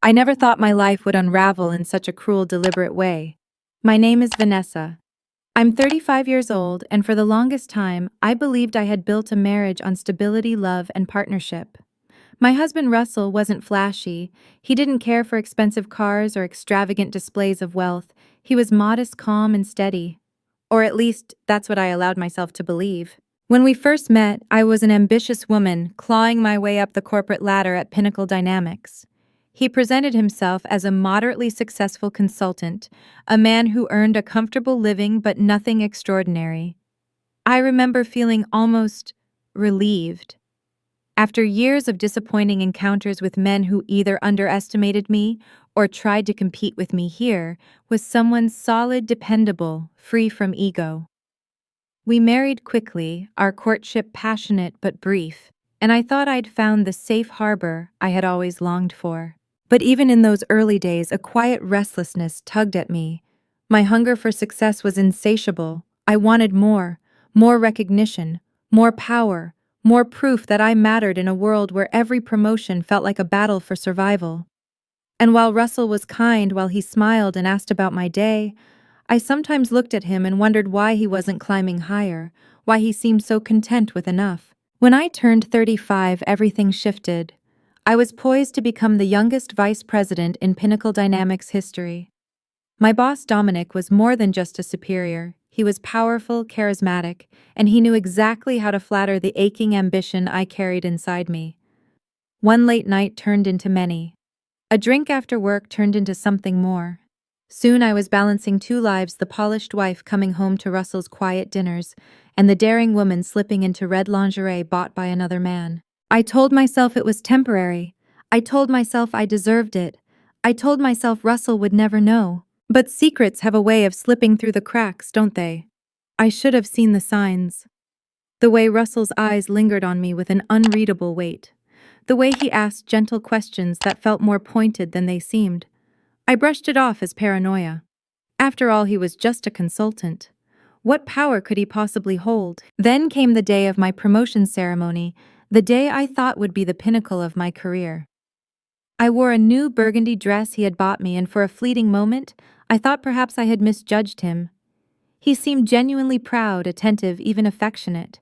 I never thought my life would unravel in such a cruel, deliberate way. My name is Vanessa. I'm 35 years old, and for the longest time, I believed I had built a marriage on stability, love, and partnership. My husband Russell wasn't flashy. He didn't care for expensive cars or extravagant displays of wealth. He was modest, calm, and steady. Or at least, that's what I allowed myself to believe. When we first met, I was an ambitious woman, clawing my way up the corporate ladder at Pinnacle Dynamics. He presented himself as a moderately successful consultant, a man who earned a comfortable living but nothing extraordinary. I remember feeling almost relieved. After years of disappointing encounters with men who either underestimated me or tried to compete with me, here was someone solid, dependable, free from ego. We married quickly, our courtship passionate but brief, and I thought I'd found the safe harbor I had always longed for. But even in those early days, a quiet restlessness tugged at me. My hunger for success was insatiable. I wanted more, more recognition, more power, more proof that I mattered in a world where every promotion felt like a battle for survival. And while Russell was kind, while he smiled and asked about my day, I sometimes looked at him and wondered why he wasn't climbing higher, why he seemed so content with enough. When I turned 35, everything shifted. I was poised to become the youngest vice president in Pinnacle Dynamics history. My boss Dominic was more than just a superior. He was powerful, charismatic, and he knew exactly how to flatter the aching ambition I carried inside me. One late night turned into many. A drink after work turned into something more. Soon I was balancing two lives, the polished wife coming home to Russell's quiet dinners, and the daring woman slipping into red lingerie bought by another man. I told myself it was temporary. I told myself I deserved it. I told myself Russell would never know. But secrets have a way of slipping through the cracks, don't they? I should have seen the signs. The way Russell's eyes lingered on me with an unreadable weight. The way he asked gentle questions that felt more pointed than they seemed. I brushed it off as paranoia. After all, he was just a consultant. What power could he possibly hold? Then came the day of my promotion ceremony, the day I thought would be the pinnacle of my career. I wore a new burgundy dress he had bought me, and for a fleeting moment, I thought perhaps I had misjudged him. He seemed genuinely proud, attentive, even affectionate.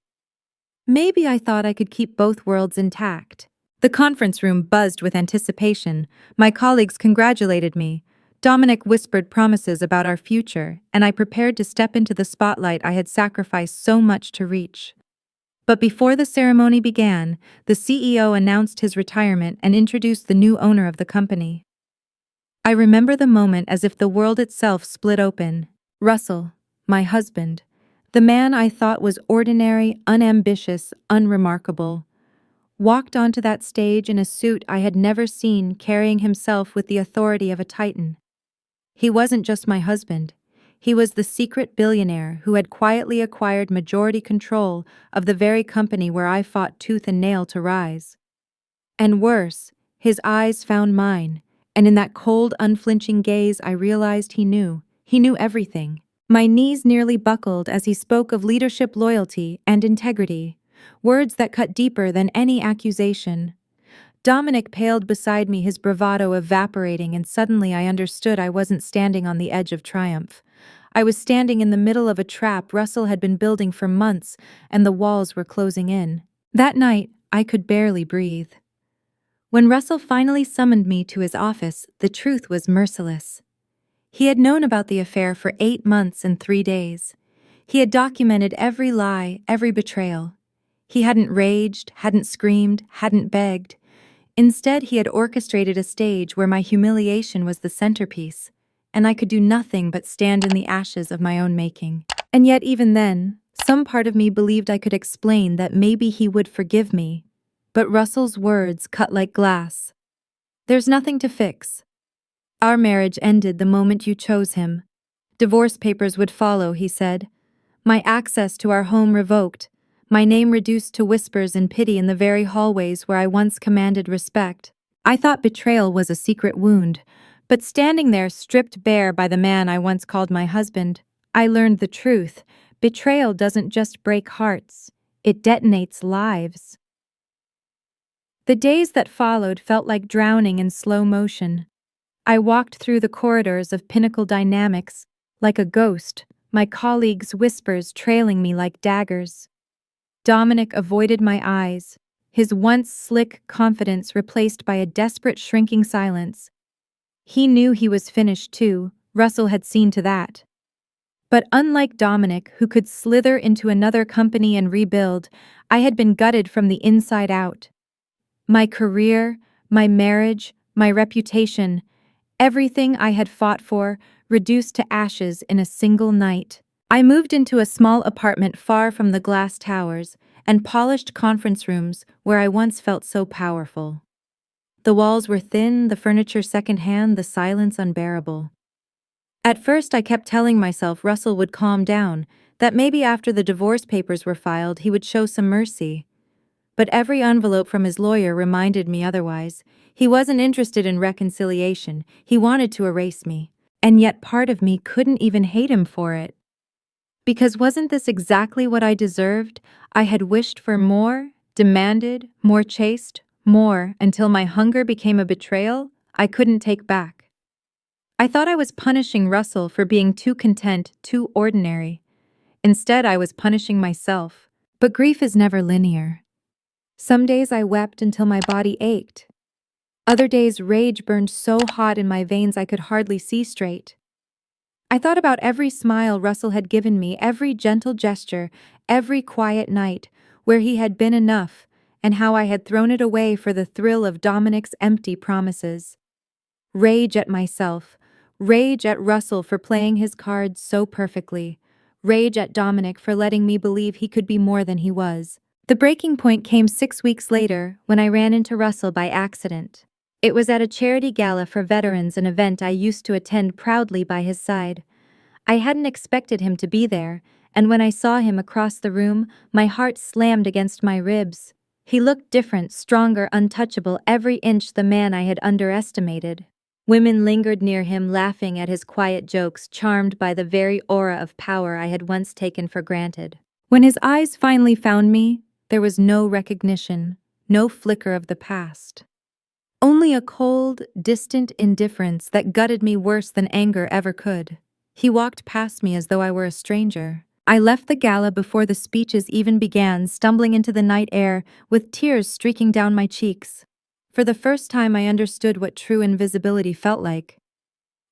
Maybe I thought I could keep both worlds intact. The conference room buzzed with anticipation. My colleagues congratulated me. Dominic whispered promises about our future, and I prepared to step into the spotlight I had sacrificed so much to reach. But before the ceremony began, the CEO announced his retirement and introduced the new owner of the company. I remember the moment as if the world itself split open. Russell, my husband, the man I thought was ordinary, unambitious, unremarkable, walked onto that stage in a suit I had never seen, carrying himself with the authority of a titan. He wasn't just my husband. He was the secret billionaire who had quietly acquired majority control of the very company where I fought tooth and nail to rise. And worse, his eyes found mine, and in that cold, unflinching gaze I realized he knew. He knew everything. My knees nearly buckled as he spoke of leadership, loyalty, and integrity, words that cut deeper than any accusation. Dominic paled beside me, his bravado evaporating, and suddenly I understood I wasn't standing on the edge of triumph. I was standing in the middle of a trap Russell had been building for months, and the walls were closing in. That night, I could barely breathe. When Russell finally summoned me to his office, the truth was merciless. He had known about the affair for 8 months and 3 days. He had documented every lie, every betrayal. He hadn't raged, hadn't screamed, hadn't begged. Instead, he had orchestrated a stage where my humiliation was the centerpiece, and I could do nothing but stand in the ashes of my own making. And yet, even then, some part of me believed I could explain that maybe he would forgive me. But Russell's words cut like glass. There's nothing to fix. Our marriage ended the moment you chose him. Divorce papers would follow, he said. My access to our home revoked. My name reduced to whispers and pity in the very hallways where I once commanded respect. I thought betrayal was a secret wound, but standing there stripped bare by the man I once called my husband, I learned the truth. Betrayal doesn't just break hearts, it detonates lives. The days that followed felt like drowning in slow motion. I walked through the corridors of Pinnacle Dynamics like a ghost, my colleagues' whispers trailing me like daggers. Dominic avoided my eyes, his once slick confidence replaced by a desperate shrinking silence. He knew he was finished too, Russell had seen to that. But unlike Dominic, who could slither into another company and rebuild, I had been gutted from the inside out. My career, my marriage, my reputation, everything I had fought for, reduced to ashes in a single night. I moved into a small apartment far from the glass towers and polished conference rooms where I once felt so powerful. The walls were thin, the furniture secondhand, the silence unbearable. At first, I kept telling myself Russell would calm down, that maybe after the divorce papers were filed, he would show some mercy. But every envelope from his lawyer reminded me otherwise. He wasn't interested in reconciliation, he wanted to erase me. And yet part of me couldn't even hate him for it. Because wasn't this exactly what I deserved? I had wished for more, demanded, more chased, more, until my hunger became a betrayal I couldn't take back. I thought I was punishing Russell for being too content, too ordinary. Instead, I was punishing myself. But grief is never linear. Some days I wept until my body ached. Other days rage burned so hot in my veins I could hardly see straight. I thought about every smile Russell had given me, every gentle gesture, every quiet night, where he had been enough, and how I had thrown it away for the thrill of Dominic's empty promises. Rage at myself, rage at Russell for playing his cards so perfectly, rage at Dominic for letting me believe he could be more than he was. The breaking point came 6 weeks later when I ran into Russell by accident. It was at a charity gala for veterans, an event I used to attend proudly by his side. I hadn't expected him to be there, and when I saw him across the room, my heart slammed against my ribs. He looked different, stronger, untouchable, every inch the man I had underestimated. Women lingered near him, laughing at his quiet jokes, charmed by the very aura of power I had once taken for granted. When his eyes finally found me, there was no recognition, no flicker of the past. Only a cold, distant indifference that gutted me worse than anger ever could. He walked past me as though I were a stranger. I left the gala before the speeches even began, stumbling into the night air, with tears streaking down my cheeks. For the first time I understood what true invisibility felt like.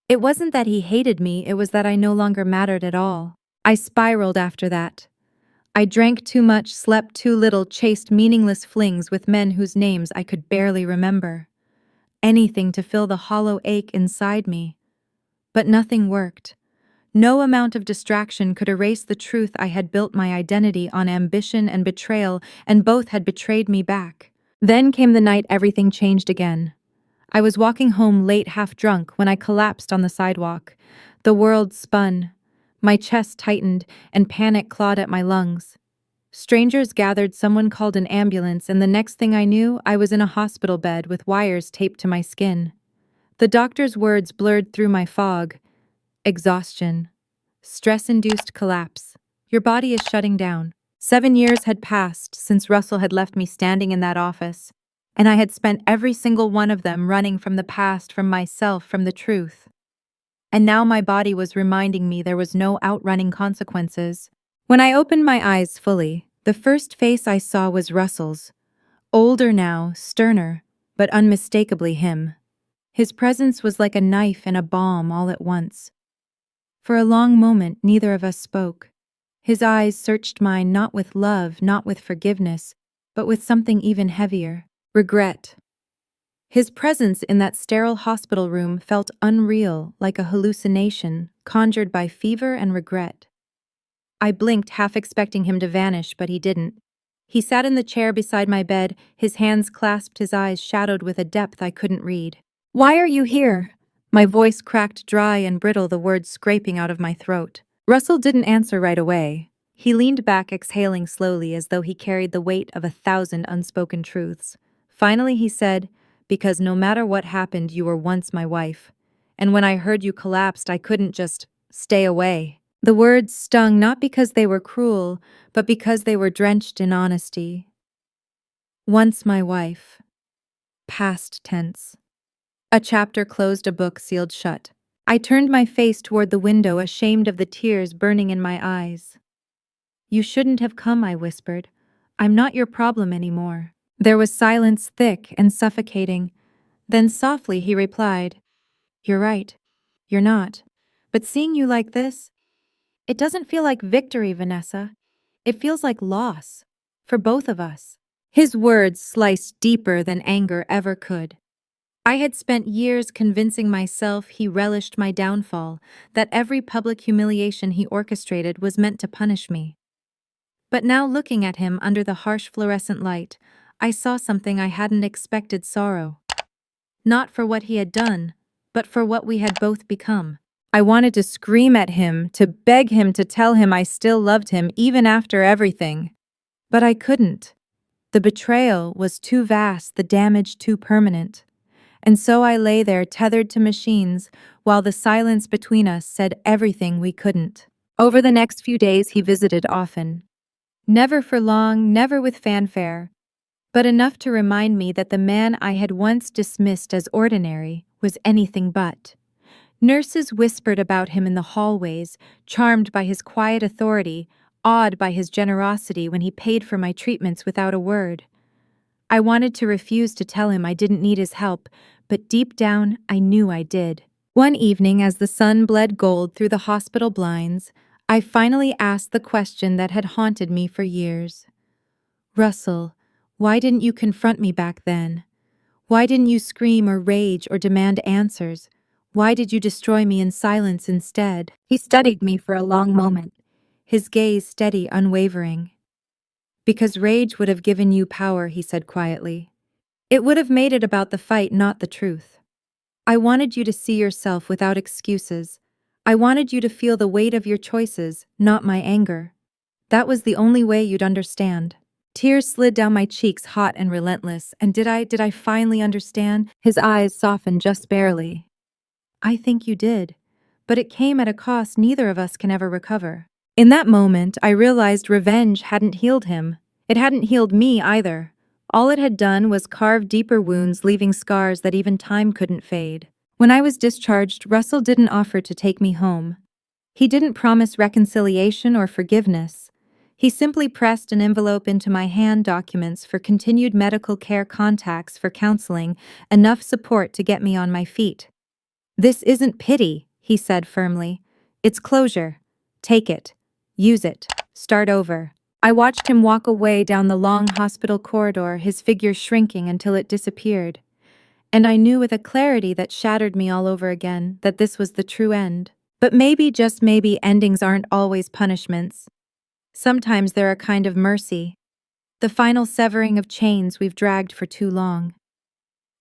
It wasn't that he hated me, it was that I no longer mattered at all. I spiraled after that. I drank too much, slept too little, chased meaningless flings with men whose names I could barely remember. Anything to fill the hollow ache inside me. But nothing worked. No amount of distraction could erase the truth I had built my identity on ambition and betrayal, and both had betrayed me back. Then came the night everything changed again. I was walking home late, half drunk, when I collapsed on the sidewalk. The world spun. My chest tightened, and panic clawed at my lungs. Strangers gathered, someone called an ambulance, and the next thing I knew, I was in a hospital bed with wires taped to my skin. The doctor's words blurred through my fog. Exhaustion. Stress-induced collapse. Your body is shutting down. 7 years had passed since Russell had left me standing in that office, and I had spent every single one of them running from the past, from myself, from the truth. And now my body was reminding me there was no outrunning consequences. When I opened my eyes fully, the first face I saw was Russell's. Older now, sterner, but unmistakably him. His presence was like a knife and a balm all at once. For a long moment, neither of us spoke. His eyes searched mine not with love, not with forgiveness, but with something even heavier: regret. His presence in that sterile hospital room felt unreal, like a hallucination, conjured by fever and regret. I blinked, half expecting him to vanish, but he didn't. He sat in the chair beside my bed, his hands clasped, his eyes shadowed with a depth I couldn't read. "Why are you here?" My voice cracked dry and brittle, the words scraping out of my throat. Russell didn't answer right away. He leaned back, exhaling slowly, as though he carried the weight of 1,000 unspoken truths. Finally he said, "Because no matter what happened, you were once my wife. And when I heard you collapsed, I couldn't just stay away." The words stung not because they were cruel, but because they were drenched in honesty. Once my wife. Past tense. A chapter closed, a book sealed shut. I turned my face toward the window, ashamed of the tears burning in my eyes. You shouldn't have come, I whispered. I'm not your problem anymore. There was silence, thick and suffocating. Then softly he replied, You're right. You're not. But seeing you like this, it doesn't feel like victory, Vanessa. It feels like loss. For both of us. His words sliced deeper than anger ever could. I had spent years convincing myself he relished my downfall, that every public humiliation he orchestrated was meant to punish me. But now, looking at him under the harsh fluorescent light, I saw something I hadn't expected: sorrow. Not for what he had done, but for what we had both become. I wanted to scream at him, to beg him, to tell him I still loved him even after everything. But I couldn't. The betrayal was too vast, the damage too permanent. And so I lay there, tethered to machines, while the silence between us said everything we couldn't. Over the next few days, he visited often. Never for long, never with fanfare, but enough to remind me that the man I had once dismissed as ordinary was anything but. Nurses whispered about him in the hallways, charmed by his quiet authority, awed by his generosity when he paid for my treatments without a word. I wanted to refuse to tell him I didn't need his help, but deep down I knew I did. One evening, as the sun bled gold through the hospital blinds, I finally asked the question that had haunted me for years. Russell, why didn't you confront me back then? Why didn't you scream or rage or demand answers? Why did you destroy me in silence instead? He studied me for a long moment, his gaze steady, unwavering. Because rage would have given you power, he said quietly. It would have made it about the fight, not the truth. I wanted you to see yourself without excuses. I wanted you to feel the weight of your choices, not my anger. That was the only way you'd understand. Tears slid down my cheeks, hot and relentless, and did I finally understand? His eyes softened just barely. I think you did, but it came at a cost neither of us can ever recover. In that moment, I realized revenge hadn't healed him. It hadn't healed me either. All it had done was carve deeper wounds, leaving scars that even time couldn't fade. When I was discharged, Russell didn't offer to take me home. He didn't promise reconciliation or forgiveness. He simply pressed an envelope into my hand: documents for continued medical care, contacts for counseling, enough support to get me on my feet. This isn't pity, he said firmly. It's closure. Take it. Use it. Start over. I watched him walk away down the long hospital corridor, his figure shrinking until it disappeared. And I knew with a clarity that shattered me all over again that this was the true end. But maybe, just maybe, endings aren't always punishments. Sometimes they're a kind of mercy. The final severing of chains we've dragged for too long.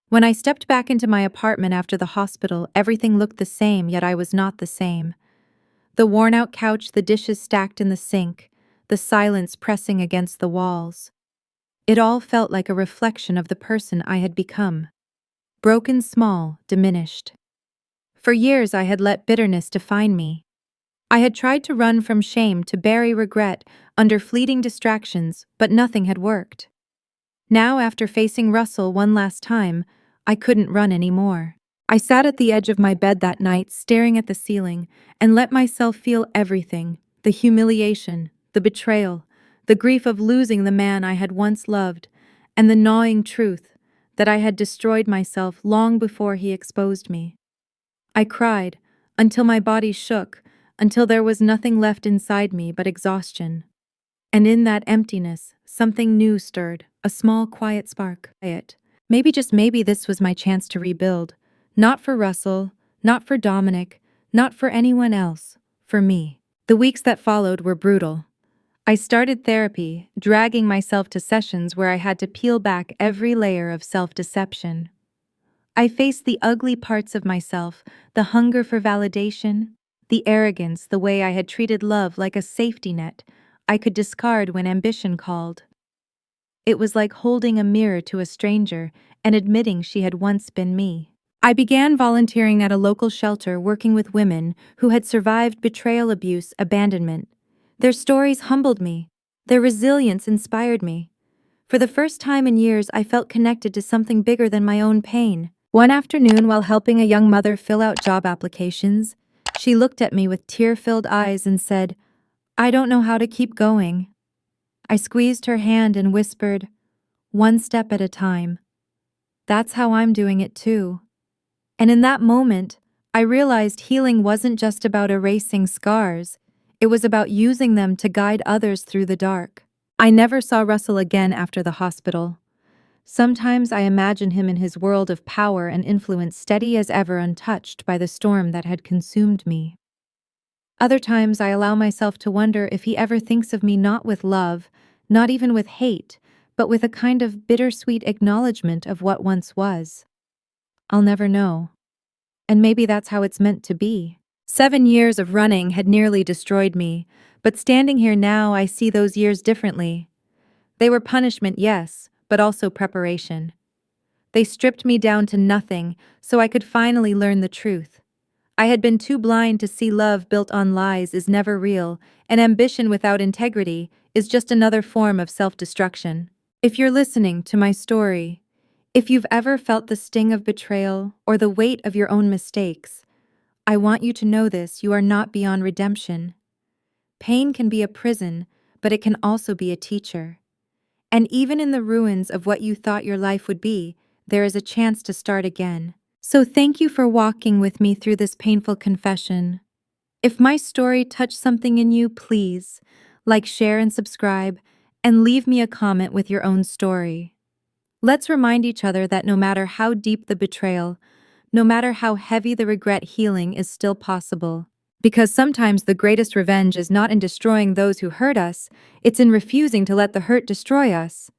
When I stepped back into my apartment after the hospital, everything looked the same, yet I was not the same. The worn-out couch, the dishes stacked in the sink, the silence pressing against the walls. It all felt like a reflection of the person I had become. Broken, small, diminished. For years I had let bitterness define me. I had tried to run from shame, to bury regret under fleeting distractions, but nothing had worked. Now, after facing Russell one last time, I couldn't run anymore. I sat at the edge of my bed that night, staring at the ceiling, and let myself feel everything: the humiliation, the betrayal, the grief of losing the man I had once loved, and the gnawing truth that I had destroyed myself long before he exposed me. I cried, until my body shook, until there was nothing left inside me but exhaustion. And in that emptiness, something new stirred, a small, quiet spark. Maybe, just maybe, this was my chance to rebuild. Not for Russell, not for Dominic, not for anyone else, for me. The weeks that followed were brutal. I started therapy, dragging myself to sessions where I had to peel back every layer of self-deception. I faced the ugly parts of myself, the hunger for validation, the arrogance, the way I had treated love like a safety net I could discard when ambition called. It was like holding a mirror to a stranger and admitting she had once been me. I began volunteering at a local shelter, working with women who had survived betrayal, abuse, abandonment. Their stories humbled me. Their resilience inspired me. For the first time in years, I felt connected to something bigger than my own pain. One afternoon, while helping a young mother fill out job applications, she looked at me with tear-filled eyes and said, "I don't know how to keep going." I squeezed her hand and whispered, "One step at a time." That's how I'm doing it too. And in that moment, I realized healing wasn't just about erasing scars, it was about using them to guide others through the dark. I never saw Russell again after the hospital. Sometimes I imagine him in his world of power and influence, steady as ever, untouched by the storm that had consumed me. Other times I allow myself to wonder if he ever thinks of me not with love, not even with hate, but with a kind of bittersweet acknowledgement of what once was. I'll never know. And maybe that's how it's meant to be. 7 years of running had nearly destroyed me, but standing here now, I see those years differently. They were punishment, yes, but also preparation. They stripped me down to nothing so I could finally learn the truth. I had been too blind to see love built on lies is never real, and ambition without integrity is just another form of self-destruction. If you're listening to my story, if you've ever felt the sting of betrayal or the weight of your own mistakes, I want you to know this: you are not beyond redemption. Pain can be a prison, but it can also be a teacher. And even in the ruins of what you thought your life would be, there is a chance to start again. So thank you for walking with me through this painful confession. If my story touched something in you, please like, share, and subscribe, and leave me a comment with your own story. Let's remind each other that no matter how deep the betrayal, no matter how heavy the regret, healing is still possible. Because sometimes the greatest revenge is not in destroying those who hurt us, it's in refusing to let the hurt destroy us.